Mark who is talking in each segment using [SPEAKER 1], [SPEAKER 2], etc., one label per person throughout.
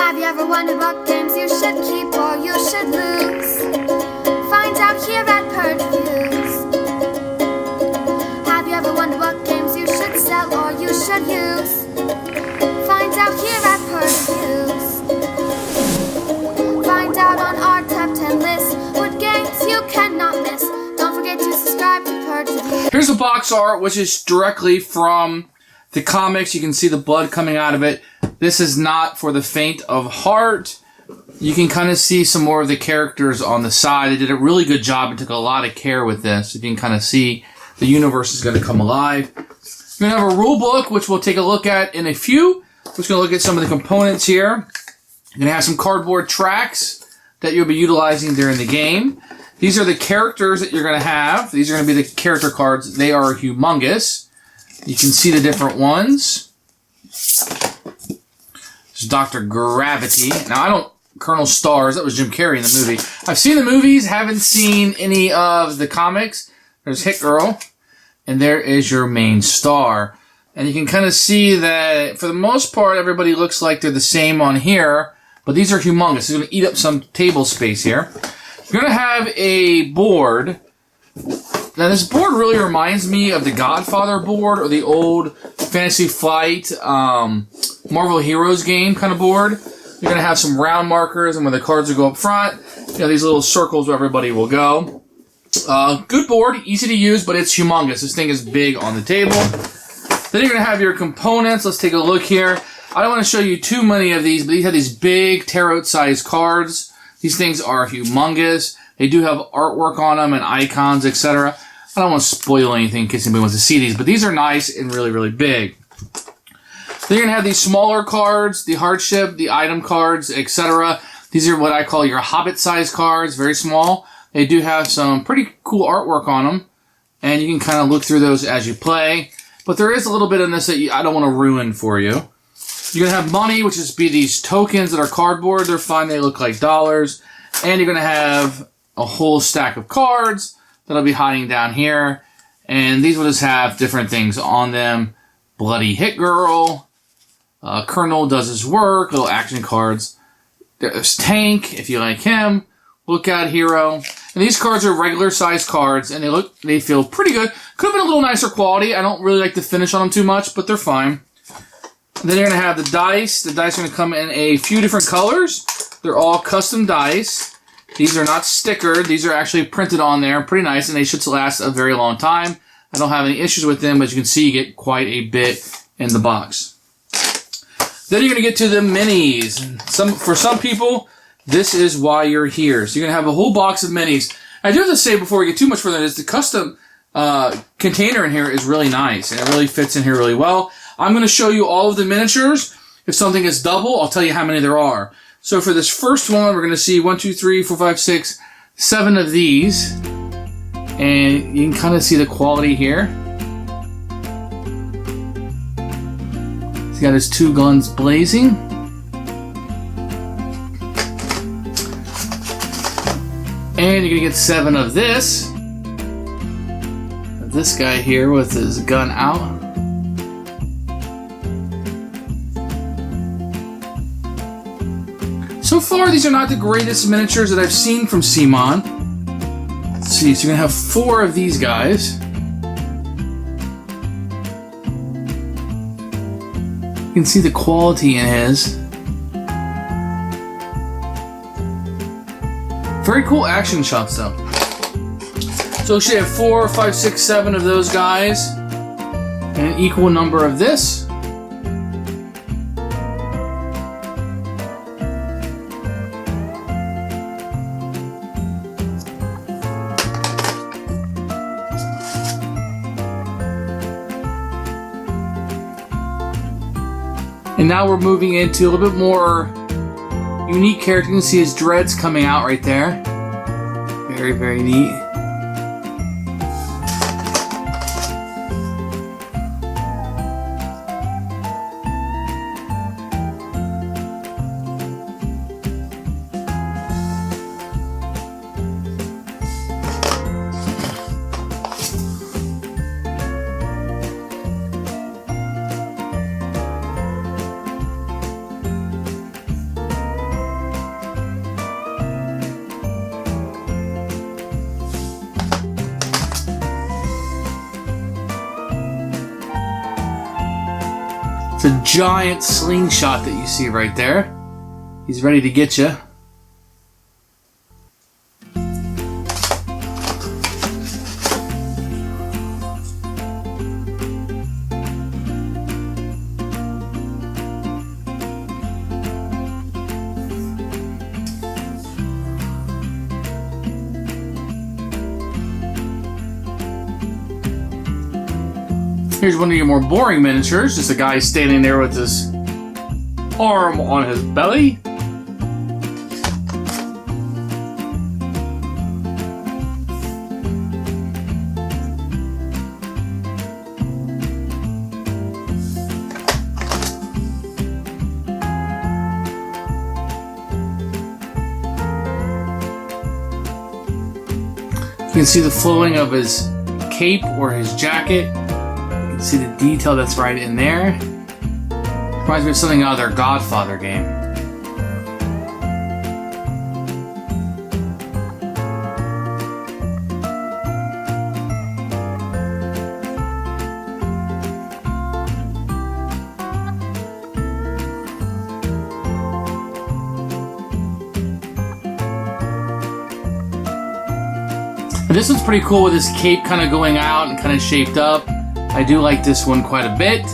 [SPEAKER 1] Have you ever wondered what games you should keep or you should lose? Find out here at Purge Reviews. Have you ever wondered what games you should sell or you should use? Find out here at Purge Reviews. Find out on our top 10 list what games you cannot miss. Don't forget to subscribe to Purge Reviews.
[SPEAKER 2] Here's the box art, which is directly from the comics. You can see the blood coming out of it. This is not for the faint of heart. You can kind of see some more of the characters on the side. They did a really good job and took a lot of care with this. You can kind of see the universe is going to come alive. We're going to have a rule book, which we'll take a look at in a few. We're just going to look at some of the components here. You're going to have some cardboard tracks that you'll be utilizing during the game. These are the characters that you're going to have. These are going to be the character cards. They are humongous. You can see the different ones. This is Dr. Gravity. Now, Colonel Stars, that was Jim Carrey in the movie. I've seen the movies, haven't seen any of the comics. There's Hit Girl, and there is your main star. And you can kind of see that, for the most part, everybody looks like they're the same on here, but these are humongous. They're going to eat up some table space here. You're going to have a board. Now, this board really reminds me of the Godfather board or the old Fantasy Flight Marvel Heroes game kind of board. You're going to have some round markers, and when the cards will go up front, you know, these little circles where everybody will go. Good board, easy to use, but it's humongous. This thing is big on the table. Then you're going to have your components. Let's take a look here. I don't want to show you too many of these, but these have these big tarot-sized cards. These things are humongous. They do have artwork on them and icons, etc. I don't want to spoil anything in case anybody wants to see these, but these are nice and really, really big. Then you're going to have these smaller cards, the hardship, the item cards, etc. These are what I call your Hobbit-sized cards, very small. They do have some pretty cool artwork on them, and you can kind of look through those as you play. But there is a little bit in this that I don't want to ruin for you. You're going to have money, which is be these tokens that are cardboard. They're fine. They look like dollars. And you're going to have a whole stack of cards that'll be hiding down here. And these will just have different things on them. Bloody Hit Girl. Colonel does his work. Little action cards. There's Tank, if you like him. Lookout Hero. And these cards are regular sized cards, and they feel pretty good. Could have been a little nicer quality. I don't really like the finish on them too much, but they're fine. And then you're going to have the dice. The dice are going to come in a few different colors. They're all custom dice. These are not stickered. These are actually printed on there. Pretty nice, and they should last a very long time. I don't have any issues with them, but you can see you get quite a bit in the box. Then you're going to get to the minis. For some people, this is why you're here. So you're going to have a whole box of minis. I do have to say before we get too much further, the custom container in here is really nice, and it really fits in here really well. I'm going to show you all of the miniatures. If something is double, I'll tell you how many there are. So for this first one, we're going to see 1, 2, 3, 4, 5, 6, 7 of these. And you can kind of see the quality here. He's got his 2 guns blazing. And you're going to get 7 of this. This guy here with his gun out. So far, these are not the greatest miniatures that I've seen from CMON. Let's see, so you're going to have 4 of these guys. You can see the quality in his. Very cool action shots, though. So we should have 4, 5, 6, 7 of those guys, and an equal number of this. And now we're moving into a little bit more unique character. You can see his dreads coming out right there. Very, very neat. It's a giant slingshot that you see right there. He's ready to get you. Here's one of your more boring miniatures, just a guy standing there with his arm on his belly. You can see the flowing of his cape or his jacket. See the detail that's right in there. Reminds me of something out of their Godfather game. But this one's pretty cool with his cape kind of going out and kind of shaped up. I do like this one quite a bit.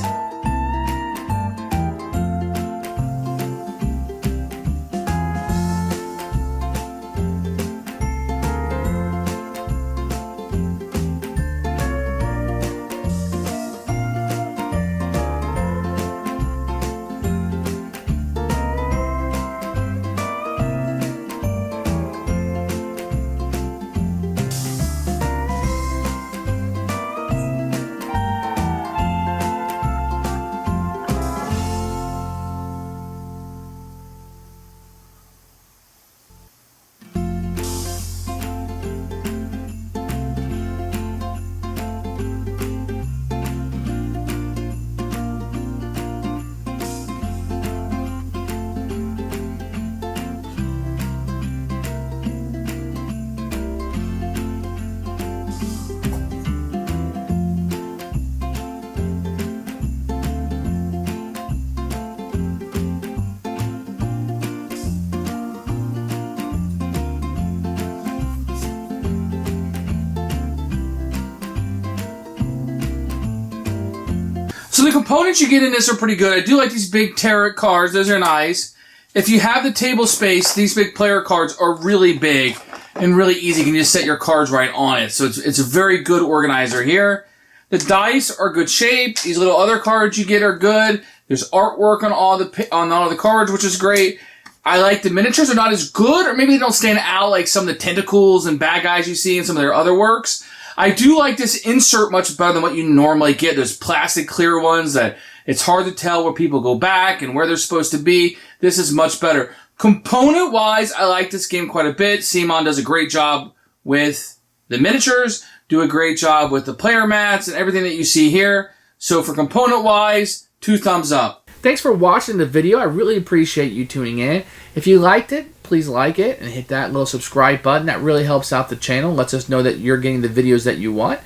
[SPEAKER 2] So the components you get in this are pretty good. I do like these big tarot cards. Those are nice. If you have the table space, these big player cards are really big and really easy. You can just set your cards right on it. So it's a very good organizer here. The dice are good shape. These little other cards you get are good. There's artwork on all the cards, which is great. I like the miniatures are not as good, or maybe they don't stand out like some of the tentacles and bad guys you see in some of their other works. I do like this insert much better than what you normally get. There's plastic clear ones that it's hard to tell where people go back and where they're supposed to be. This is much better. Component-wise, I like this game quite a bit. CMON does a great job with the miniatures, do a great job with the player mats and everything that you see here. So for component-wise, 2 thumbs up. Thanks for watching the video. I really appreciate you tuning in. If you liked it, please like it and hit that little subscribe button. That really helps out the channel, lets us know that you're getting the videos that you want.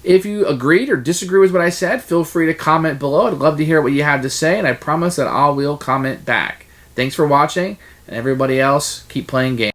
[SPEAKER 2] If you agreed or disagree with what I said, feel free to comment below. I'd love to hear what you have to say, and I promise that I will comment back. Thanks for watching, and everybody else, keep playing games.